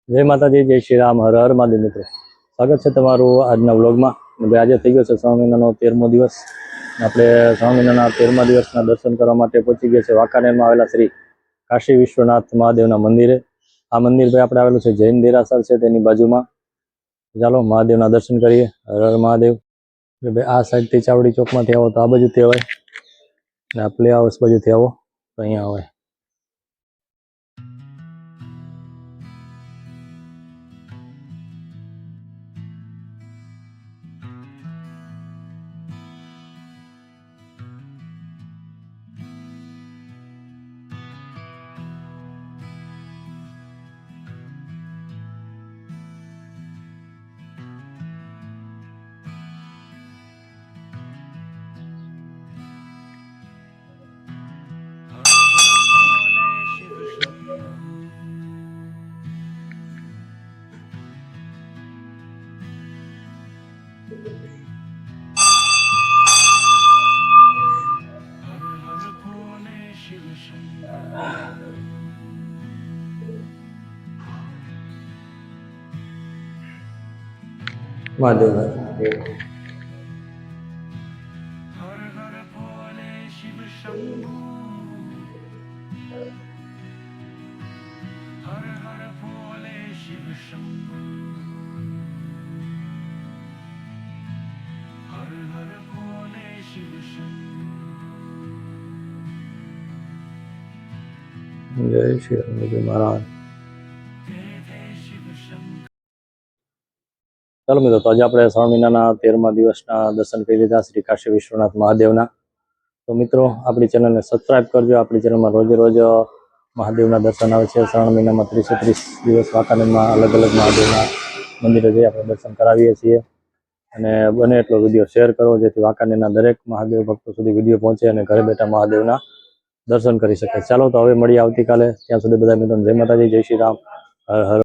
જય માતાજી, જય શ્રી રામ, હર હર મહાદેવ. મિત્રો, સ્વાગત છે તમારું આજના વ્લોગમાં. ભાઈ, આજે થઈ ગયો છે શ્રાવણ મહિનાનો 13મો દિવસ. આપણે શ્રાવણ મહિનાના 13મા દિવસના દર્શન કરવા માટે પહોંચી ગયા છે વાંકાનેરમાં આવેલા શ્રી કાશી વિશ્વનાથ મહાદેવના મંદિરે. આ મંદિર ભાઈ આપણે આવેલું છે જૈન દેરાસર છે તેની બાજુમાં. ચાલો મહાદેવના દર્શન કરીએ. હર હર મહાદેવ. ભાઈ, આ સાઈડથી ચાવડી ચોકમાંથી આવો તો આ બાજુથી અવાય, ને આ પ્લે હાઉસ બાજુથી આવો તો અહીંયા અવાય. મહાદેવ જય શ્રી રામ મહારાજ. ચાલો મિત્રો, તો આજે આપણે શ્રાવણ મહિનાના 13મા દિવસના દર્શન કરી લીધા શ્રી કાશી વિશ્વનાથ મહાદેવના. તો મિત્રો, આપણી ચેનલને સબસ્ક્રાઈબ કરજો. આપણી ચેનલમાં રોજે રોજ મહાદેવના દર્શન આવે છે. શ્રાવણ મહિનામાં 30 દિવસ વાંકાનેરમાં અલગ અલગ મહાદેવના મંદિરે જઈ આપણે દર્શન કરાવીએ છીએ. અને બને એટલો વિડીયો શેર કરો, જેથી વાંકાનેરના દરેક મહાદેવ ભક્તો સુધી વિડીયો પહોંચે અને ઘરે બેઠા મહાદેવના દર્શન કરી શકે. ચાલો, તો હવે મળીએ આવતીકાલે. ત્યાં સુધી બધા મિત્રોને જય માતાજી, જય શ્રી રામ, હર હર.